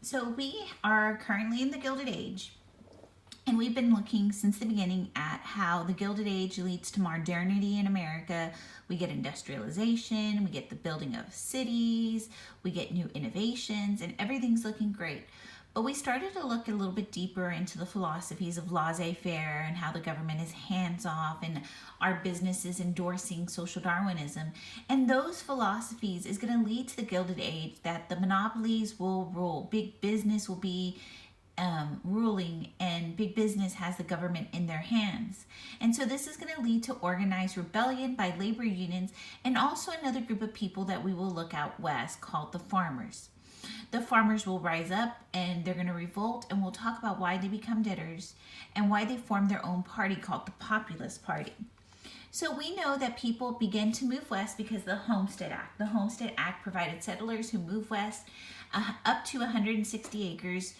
So we are currently in the Gilded Age, and we've been looking since the beginning at how the Gilded Age leads to modernity in America. We get industrialization, we get the building of cities, we get new innovations, and everything's looking great. But we started to look a little bit deeper into the philosophies of laissez-faire and how the government is hands-off and our businesses endorsing social Darwinism. And those philosophies is going to lead to the Gilded Age, that the monopolies will rule. Big business will be ruling, and big business has the government in their hands. And so this is going to lead to organized rebellion by labor unions and also another group of people that we will look out west called the farmers. The farmers will rise up and they're going to revolt, and we'll talk about why they become debtors and why they form their own party called the Populist Party. So we know that people began to move west because of the Homestead Act. The Homestead Act provided settlers who move west up to 160 acres,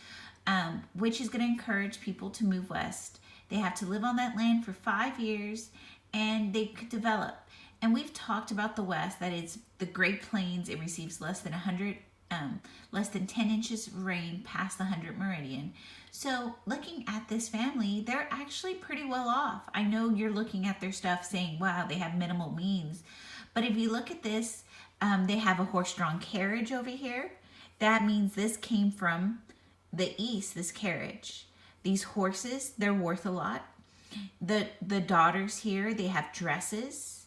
which is going to encourage people to move west. They have to live on that land for 5 years and they could develop. And we've talked about the West, that it's the Great Plains. It receives less than 10 inches of rain past the 100 meridian. So looking at this family, they're actually pretty well off. I know you're looking at their stuff saying, wow, they have minimal means. But if you look at this, they have a horse-drawn carriage over here. That means this came from the east, this carriage. These horses, they're worth a lot. The daughters here, they have dresses.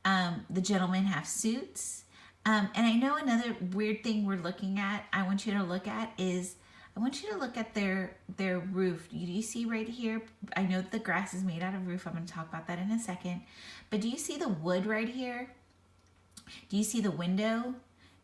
The gentlemen have suits. And I know another weird thing we're looking at, I want you to look at their roof. Do you see right here? I know that the grass is made out of roof. I'm going to talk about that in a second. But do you see the wood right here? Do you see the window?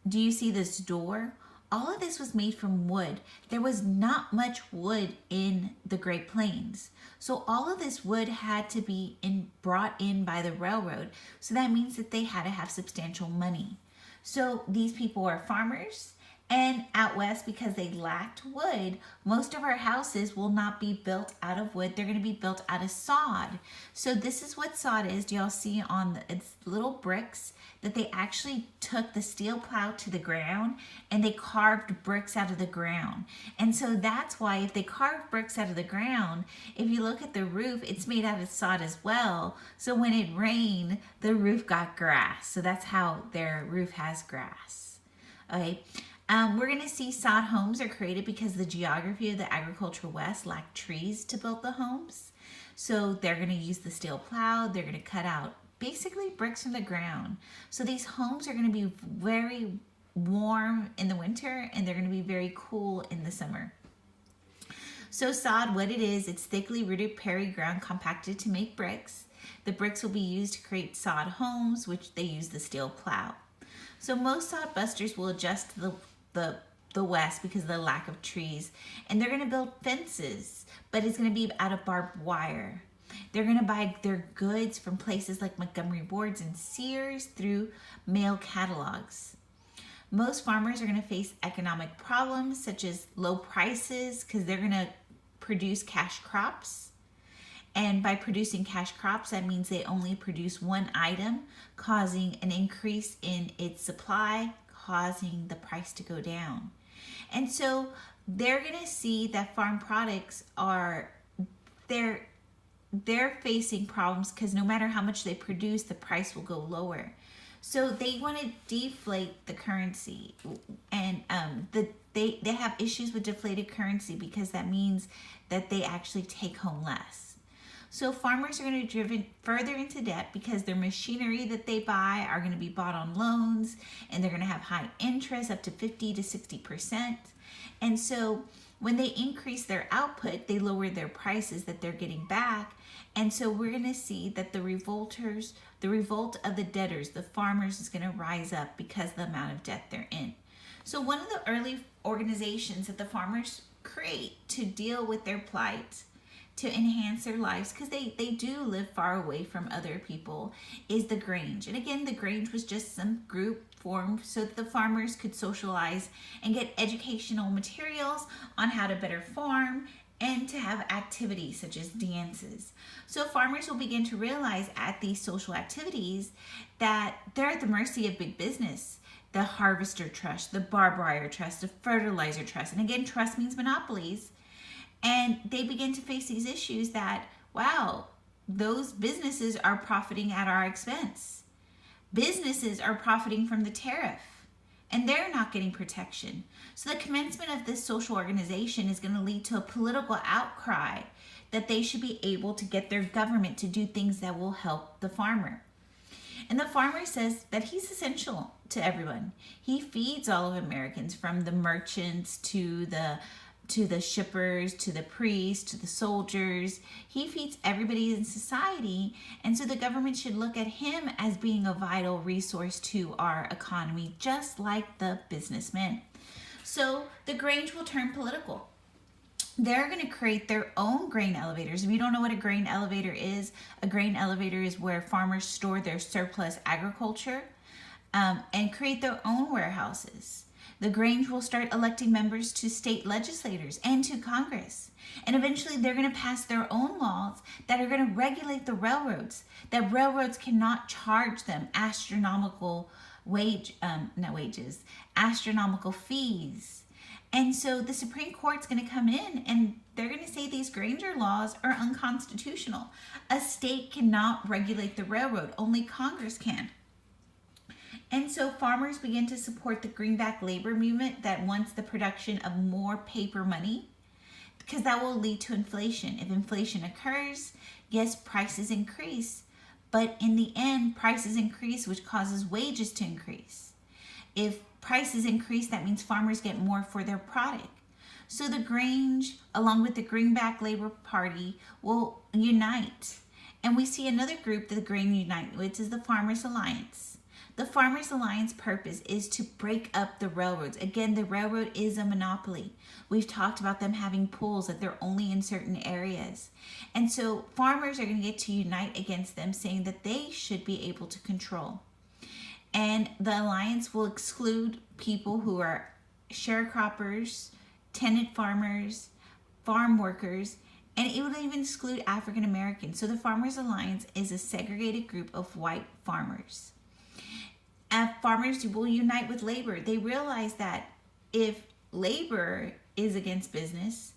Do you see this door? All of this was made from wood. There was not much wood in the Great Plains. So all of this wood had to be brought in by the railroad. So that means that they had to have substantial money. So these people are farmers, and out west, because they lacked wood, most of our houses will not be built out of wood. They're going to be built out of sod. So this is what sod is. Do y'all see on it's little bricks that they actually took the steel plow to the ground and they carved bricks out of the ground. And so that's why if they carved bricks out of the ground, if you look at the roof, it's made out of sod as well. So when it rained, the roof got grass. So that's how their roof has grass. Okay. We're going to see sod homes are created because the geography of the agricultural West lacked trees to build the homes. So they're going to use the steel plow. They're going to cut out basically bricks from the ground. So these homes are going to be very warm in the winter and they're going to be very cool in the summer. So sod, what it is, it's thickly rooted prairie ground compacted to make bricks. The bricks will be used to create sod homes, which they use the steel plow. So most sod busters will adjust to the West because of the lack of trees, and they're going to build fences, but it's going to be out of barbed wire. They're going to buy their goods from places like Montgomery Boards and Sears through mail catalogs. Most farmers are going to face economic problems such as low prices because they're going to produce cash crops. And by producing cash crops, that means they only produce one item, causing an increase in its supply, causing the price to go down. And so they're going to see that farm products are, they're facing problems because no matter how much they produce, the price will go lower. So they want to deflate the currency, and they have issues with deflated currency because that means that they actually take home less. So farmers are going to be driven further into debt because their machinery that they buy are going to be bought on loans, and they're going to have high interest, up to 50 to 60%. And so when they increase their output, they lower their prices that they're getting back. And so we're going to see that the revolt of the debtors, the farmers, is going to rise up because of the amount of debt they're in. So one of the early organizations that the farmers create to deal with their plight, to enhance their lives, because they do live far away from other people, is the Grange. And again, the Grange was just some group formed so that the farmers could socialize and get educational materials on how to better farm and to have activities such as dances. So farmers will begin to realize at these social activities that they're at the mercy of big business. the Harvester Trust, the Barbed Wire Trust, the Fertilizer Trust. And again, trust means monopolies. And they begin to face these issues that, wow, those businesses are profiting at our expense. Businesses are profiting from the tariff, and they're not getting protection. So the commencement of this social organization is going to lead to a political outcry that they should be able to get their government to do things that will help the farmer. And the farmer says that he's essential to everyone. He feeds all of Americans, from the merchants to the shippers, to the priests, to the soldiers. He feeds everybody in society. And so the government should look at him as being a vital resource to our economy, just like the businessmen. So the Grange will turn political. They're going to create their own grain elevators. If you don't know what a grain elevator is, a grain elevator is where farmers store their surplus agriculture and create their own warehouses. The Grange will start electing members to state legislators and to Congress. And eventually they're going to pass their own laws that are going to regulate the railroads, that railroads cannot charge them astronomical astronomical fees. And so the Supreme Court's going to come in and they're going to say these Granger laws are unconstitutional. A state cannot regulate the railroad, only Congress can. And so farmers begin to support the greenback labor movement that wants the production of more paper money, because that will lead to inflation. If inflation occurs, yes, prices increase, but in the end, prices increase, which causes wages to increase. If prices increase, that means farmers get more for their product. So the Grange, along with the Greenback Labor Party, will unite. And we see another group that the Grange unite, which is the Farmers Alliance. The Farmers Alliance purpose is to break up the railroads. Again, the railroad is a monopoly. We've talked about them having pools, that they're only in certain areas. And so farmers are going to get to unite against them, saying that they should be able to control. And the alliance will exclude people who are sharecroppers, tenant farmers, farm workers, and it will even exclude African Americans. So the Farmers Alliance is a segregated group of white farmers. Farmers will unite with labor. They realize that if labor is against business,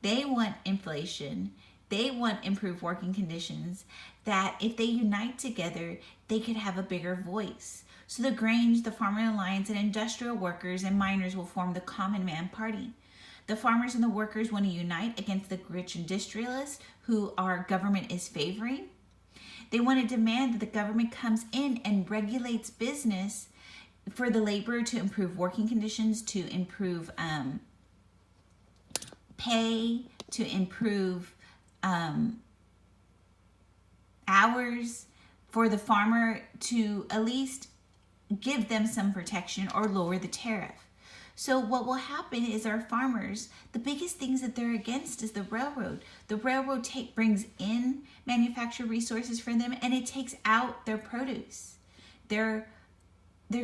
they want inflation, they want improved working conditions, that if they unite together, they could have a bigger voice. So the Grange, the Farmer Alliance, and industrial workers and miners will form the Common Man Party. The farmers and the workers want to unite against the rich industrialists who our government is favoring. They want to demand that the government comes in and regulates business for the laborer to improve working conditions, to improve pay, to improve hours, for the farmer to at least give them some protection or lower the tariff. So what will happen is our farmers, the biggest things that they're against is the railroad. The railroad brings in manufactured resources for them, and it takes out their produce, their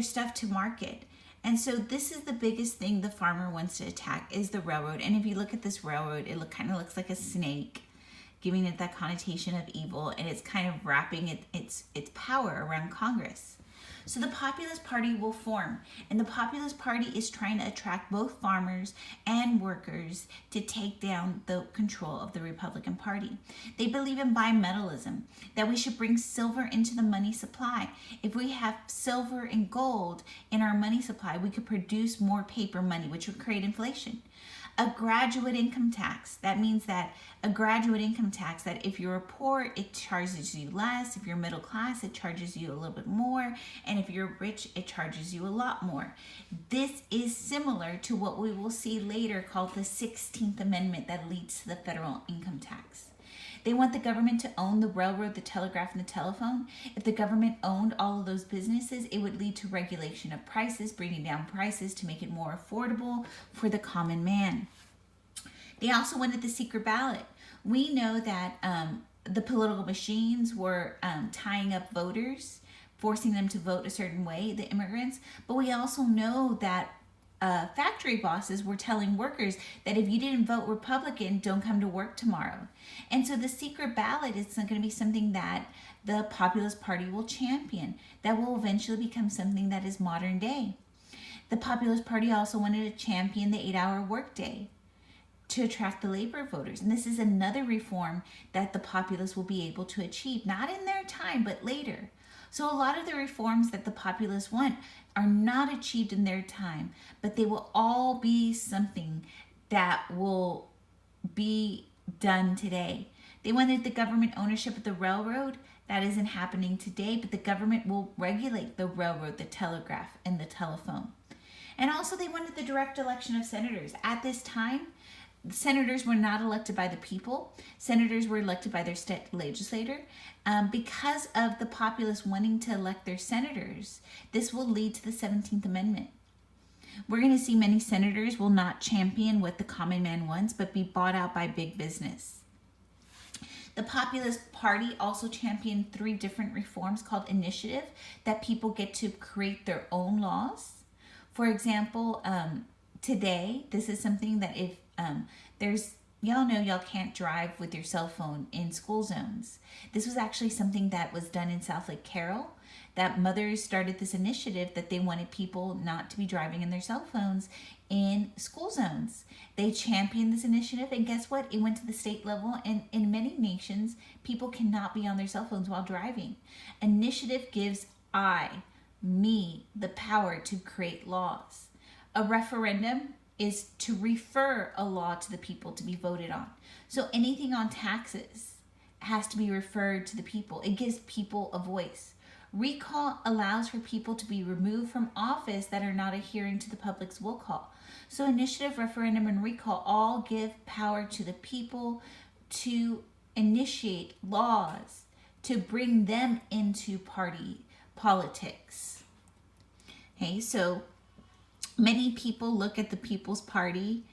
stuff to market. And so this is the biggest thing the farmer wants to attack, is the railroad. And if you look at this railroad, it kind of looks like a snake, giving it that connotation of evil, and it's kind of wrapping its power around Congress. So the Populist Party will form, and the Populist Party is trying to attract both farmers and workers to take down the control of the Republican Party. They believe in bimetallism, that we should bring silver into the money supply. If we have silver and gold in our money supply, we could produce more paper money, which would create inflation. A graduate income tax. That means that a graduate income tax, that if you're poor, it charges you less. If you're middle class, it charges you a little bit more. And if you're rich, it charges you a lot more. This is similar to what we will see later called the 16th Amendment that leads to the federal income tax. They want the government to own the railroad, the telegraph, and the telephone. If the government owned all of those businesses, it would lead to regulation of prices, bringing down prices to make it more affordable for the common man. They also wanted the secret ballot. We know that the political machines were tying up voters, forcing them to vote a certain way, the immigrants. But we also know that factory bosses were telling workers that if you didn't vote Republican, don't come to work tomorrow. And so the secret ballot is going to be something that the Populist Party will champion, that will eventually become something that is modern day. The Populist Party also wanted to champion the 8-hour workday to attract the labor voters. And this is another reform that the populists will be able to achieve, not in their time, but later. So a lot of the reforms that the populists want are not achieved in their time, but they will all be something that will be done today. They wanted the government ownership of the railroad. That isn't happening today, but the government will regulate the railroad, the telegraph, and the telephone. And also they wanted the direct election of senators. At this time, senators were not elected by the people. Senators were elected by their state legislator. Because of the populists wanting to elect their senators, this will lead to the 17th Amendment. We're going to see many senators will not champion what the common man wants, but be bought out by big business. The Populist Party also championed 3 different reforms called initiative, that people get to create their own laws. For example, today, this is something that if y'all know y'all can't drive with your cell phone in school zones. This was actually something that was done in South Lake Carroll, that mothers started this initiative that they wanted people not to be driving in their cell phones in school zones. They championed this initiative, and guess what? It went to the state level, and in many nations, people cannot be on their cell phones while driving. Initiative gives me, the power to create laws. A referendum is to refer a law to the people to be voted on. So anything on taxes has to be referred to the people. It gives people a voice. Recall allows for people to be removed from office that are not adhering to the public's will call. So initiative, referendum, and recall all give power to the people to initiate laws, to bring them into party politics. Okay, so many people look at the People's Party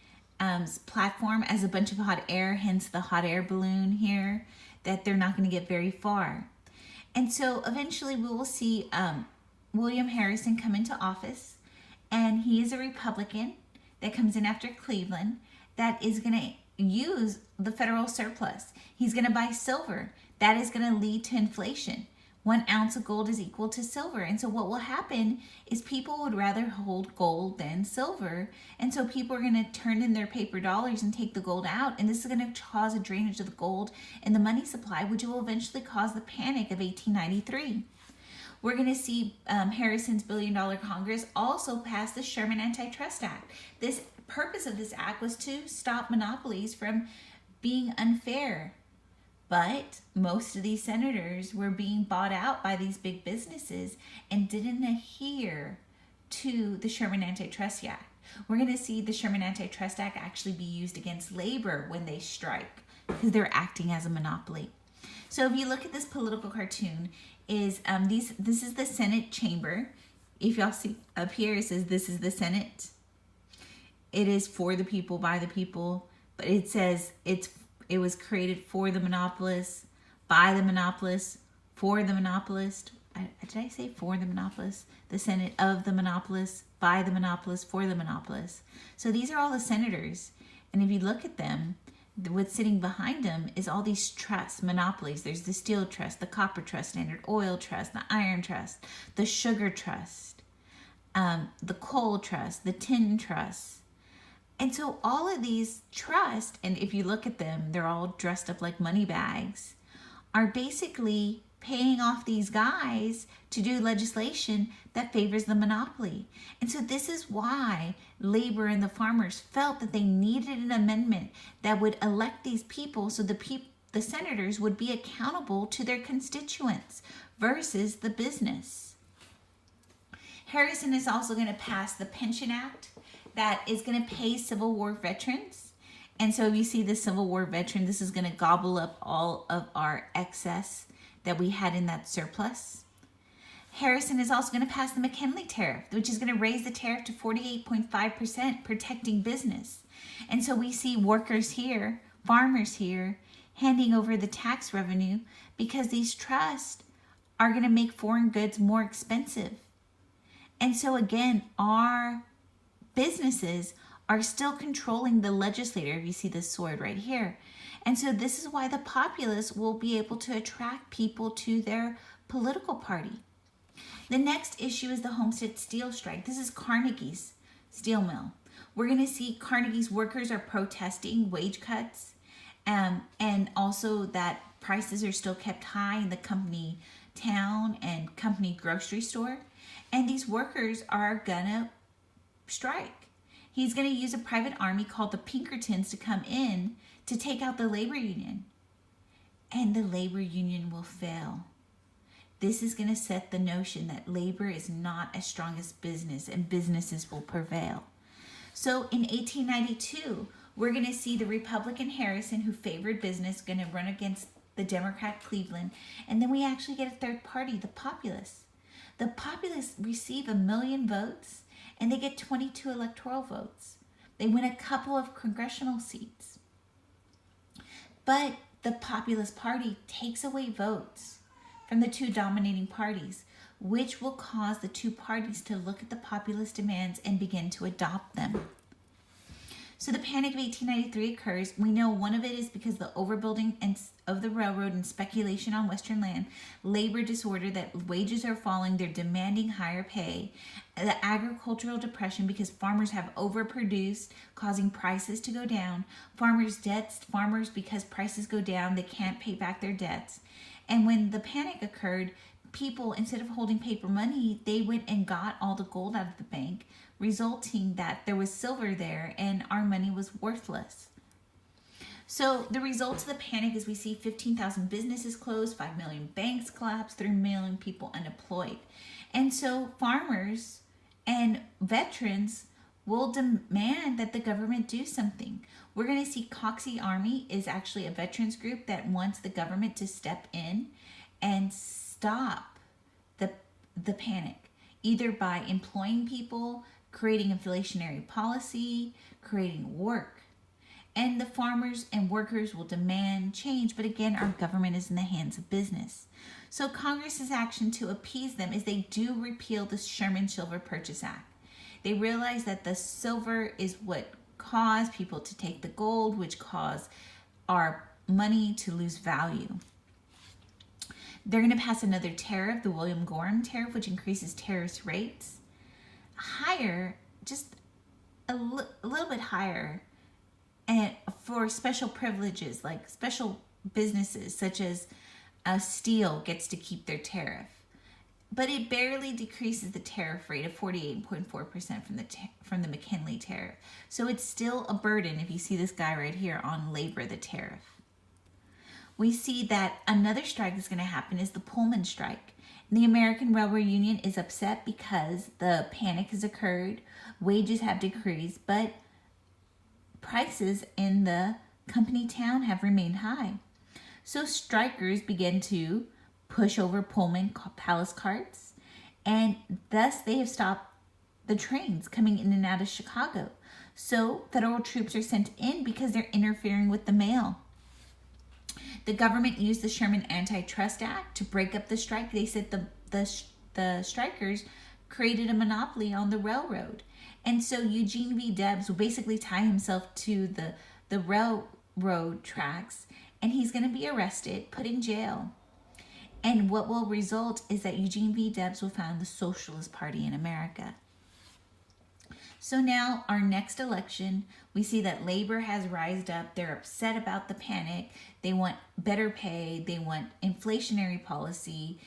platform as a bunch of hot air, hence the hot air balloon here, that they're not going to get very far. And so eventually we will see William Harrison come into office, and he is a Republican that comes in after Cleveland that is going to use the federal surplus. He's going to buy silver. That is going to lead to inflation. 1 ounce of gold is equal to silver. And so what will happen is people would rather hold gold than silver. And so people are going to turn in their paper dollars and take the gold out. And this is going to cause a drainage of the gold and the money supply, which will eventually cause the panic of 1893. We're going to see Harrison's $1 billion Congress also pass the Sherman Antitrust Act. This purpose of this act was to stop monopolies from being unfair. But most of these senators were being bought out by these big businesses and didn't adhere to the Sherman Antitrust Act. We're going to see the Sherman Antitrust Act actually be used against labor when they strike, because they're acting as a monopoly. So if you look at this political cartoon, this is the Senate chamber. If y'all see up here, it says this is the Senate. It is for the people, by the people, but it says it was created for the monopolist, by the monopolist, for the monopolist. Did I say for the monopolist? The Senate of the monopolist, by the monopolist, for the monopolist. So these are all the senators. And if you look at them, what's sitting behind them is all these trusts, monopolies. There's the Steel Trust, the Copper Trust, Standard Oil Trust, the Iron Trust, the Sugar Trust, the Coal Trust, the Tin Trust. And so all of these trusts, and if you look at them, they're all dressed up like money bags, are basically paying off these guys to do legislation that favors the monopoly. And so this is why labor and the farmers felt that they needed an amendment that would elect these people so the senators would be accountable to their constituents versus the business. Harrison is also going to pass the Pension Act that is going to pay Civil War veterans. And so if you see the Civil War veteran, this is going to gobble up all of our excess that we had in that surplus. Harrison is also going to pass the McKinley tariff, which is going to raise the tariff to 48.5%, protecting business. And so we see workers here, farmers here, handing over the tax revenue because these trusts are going to make foreign goods more expensive. And so again, our businesses are still controlling the legislator. If you see this sword right here. And so this is why the populists will be able to attract people to their political party. The next issue is the Homestead Steel Strike. This is Carnegie's steel mill. We're going to see Carnegie's workers are protesting wage cuts, and also that prices are still kept high in the company town and company grocery store. And these workers are going to strike. He's going to use a private army called the Pinkertons to come in to take out the labor union. And the labor union will fail. This is going to set the notion that labor is not as strong as business, and businesses will prevail. So in 1892, we're going to see the Republican Harrison, who favored business, going to run against the Democrat Cleveland. And then we actually get a third party, the Populists. The Populists receive 1 million votes, and they get 22 electoral votes. They win a couple of congressional seats. But the Populist Party takes away votes from the two dominating parties, which will cause the two parties to look at the populist demands and begin to adopt them. So the Panic of 1893 occurs. We know one of it is because of the overbuilding of the railroad and speculation on Western land, labor disorder, that wages are falling, they're demanding higher pay, the agricultural depression because farmers have overproduced, causing prices to go down, farmers' debts, farmers because prices go down, they can't pay back their debts. And when the panic occurred, people, instead of holding paper money, they went and got all the gold out of the bank, resulting that there was silver there and our money was worthless. So the results of the panic is we see 15,000 businesses closed, 5 million banks collapse, 3 million people unemployed. And so farmers and veterans will demand that the government do something. We're going to see Coxey Army is actually a veterans group that wants the government to step in and stop the panic, either by employing people, creating inflationary policy, creating work. And the farmers and workers will demand change, but again, our government is in the hands of business. So Congress's action to appease them is they do repeal the Sherman Silver Purchase Act. They realize that the silver is what caused people to take the gold, which caused our money to lose value. They're going to pass another tariff, the William Gorham tariff, which increases tariff rates higher, just a little bit higher, and for special privileges, like special businesses such as steel gets to keep their tariff. But it barely decreases the tariff rate of 48.4% from the McKinley tariff. So it's still a burden if you see this guy right here on labor, the tariff. We see that another strike that's going to happen is the Pullman strike. The American Railroad Union is upset because the panic has occurred, wages have decreased, but prices in the company town have remained high. So strikers begin to push over Pullman palace carts, and thus they have stopped the trains coming in and out of Chicago. So federal troops are sent in because they're interfering with the mail. The government used the Sherman Antitrust Act to break up the strike. They said the strikers created a monopoly on the railroad. And so Eugene V. Debs will basically tie himself to the railroad tracks, and he's going to be arrested, put in jail. And what will result is that Eugene V. Debs will found the Socialist Party in America. So now our next election, we see that labor has rised up. They're upset about the panic. They want better pay. They want inflationary policy.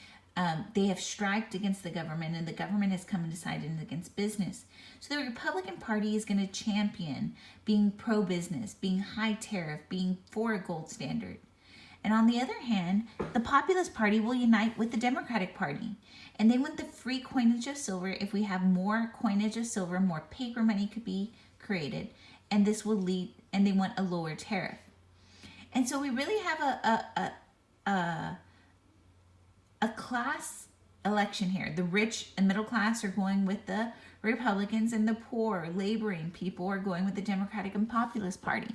They have striked against the government, and the government has come and decided against business. So the Republican Party is going to champion being pro-business, being high tariff, being for a gold standard. And on the other hand, the Populist Party will unite with the Democratic Party. And they want the free coinage of silver. If we have more coinage of silver, more paper money could be created. And this will lead, and they want a lower tariff. And so we really have a class election here. The rich and middle class are going with the Republicans, and the poor, laboring people are going with the Democratic and Populist Party.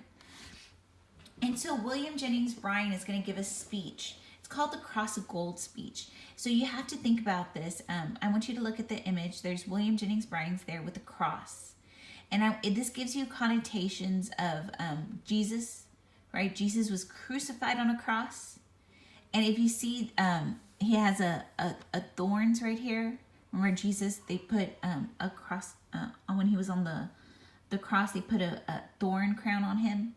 And so William Jennings Bryan is going to give a speech. It's called the Cross of Gold speech. So you have to think about this. I want you to look at the image. There's William Jennings Bryan's there with a cross. And this gives you connotations of Jesus, right? Jesus was crucified on a cross. And if you see he has a thorns right here. Remember Jesus, they put a cross, when he was on the cross, they put a thorn crown on him.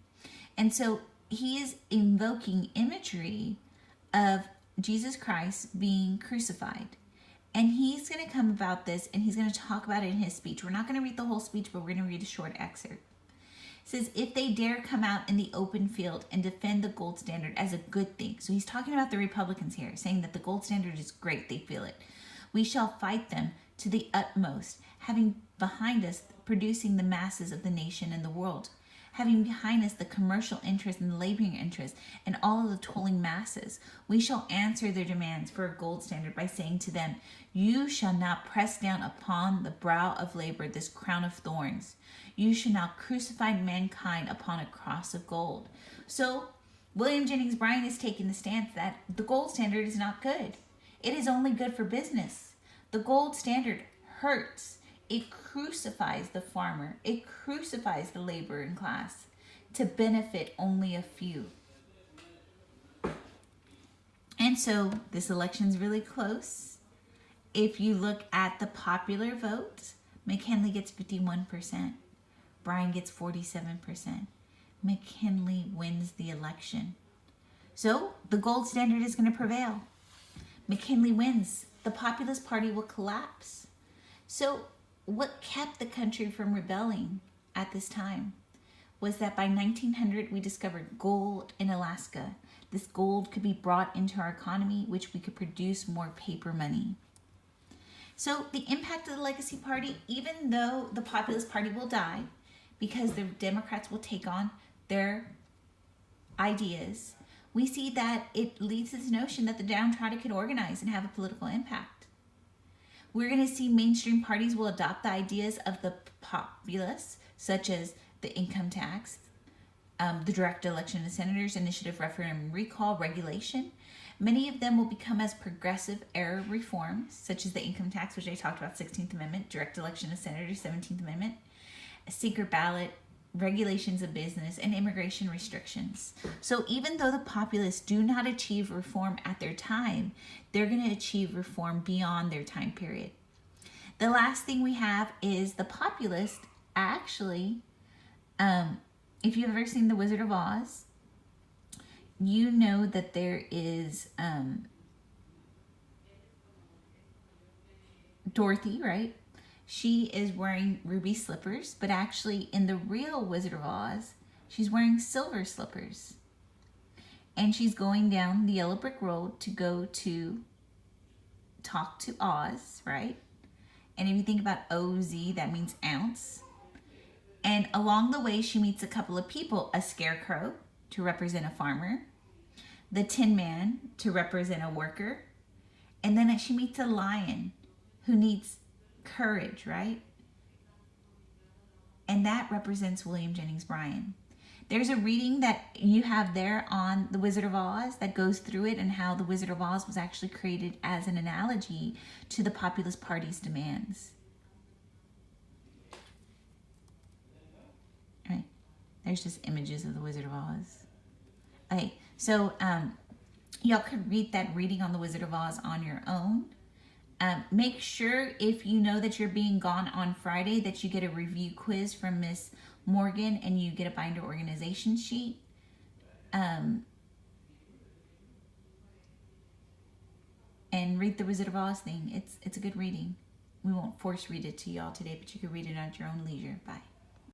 And so he is invoking imagery of Jesus Christ being crucified. And he's going to come about this, and he's going to talk about it in his speech. We're not going to read the whole speech, but we're going to read a short excerpt. It says, if they dare come out in the open field and defend the gold standard as a good thing. So he's talking about the Republicans here, saying that the gold standard is great. They feel it. We shall fight them to the utmost, having behind us producing the masses of the nation and the world, having behind us the commercial interest and the laboring interest and all of the toiling masses. We shall answer their demands for a gold standard by saying to them, you shall not press down upon the brow of labor this crown of thorns. You shall not crucify mankind upon a cross of gold. So William Jennings Bryan is taking the stance that the gold standard is not good. It is only good for business. The gold standard hurts. It crucifies the farmer. It crucifies the laboring class to benefit only a few. And so this election's really close. If you look at the popular vote, McKinley gets 51%. Bryan gets 47%. McKinley wins the election. So the gold standard is going to prevail. McKinley wins. The Populist Party will collapse. So what kept the country from rebelling at this time was that by 1900 we discovered gold in Alaska. This gold could be brought into our economy, which we could produce more paper money. So the impact of the Legacy Party, even though the Populist Party will die because the Democrats will take on their ideas, we see that it leads to this notion that the downtrodden can organize and have a political impact. We're going to see mainstream parties will adopt the ideas of the populists, such as the income tax, the direct election of senators, initiative, referendum, recall, regulation. Many of them will become as progressive era reforms, such as the income tax, which I talked about, 16th Amendment, direct election of senators, 17th Amendment, a secret ballot, regulations of business, and immigration restrictions. So even though the populists do not achieve reform at their time, they're going to achieve reform beyond their time period. The last thing we have is the populists actually, if you've ever seen The Wizard of Oz, you know that there is Dorothy, right? She is wearing ruby slippers, but actually in the real Wizard of Oz, she's wearing silver slippers. And she's going down the yellow brick road to go to talk to Oz, right? And if you think about OZ, that means ounce. And along the way, she meets a couple of people, a scarecrow to represent a farmer, the Tin Man to represent a worker, and then she meets a lion who needs courage, right? And that represents William Jennings Bryan. There's a reading that you have there on The Wizard of Oz that goes through it and how The Wizard of Oz was actually created as an analogy to the Populist Party's demands. All right. There's just images of The Wizard of Oz. Okay, so y'all could read that reading on The Wizard of Oz on your own. Make sure if you know that you're being gone on Friday that you get a review quiz from Miss Morgan and you get a binder organization sheet. And read the Wizard of Oz thing. It's a good reading. We won't force read it to y'all today, but you can read it at your own leisure. Bye.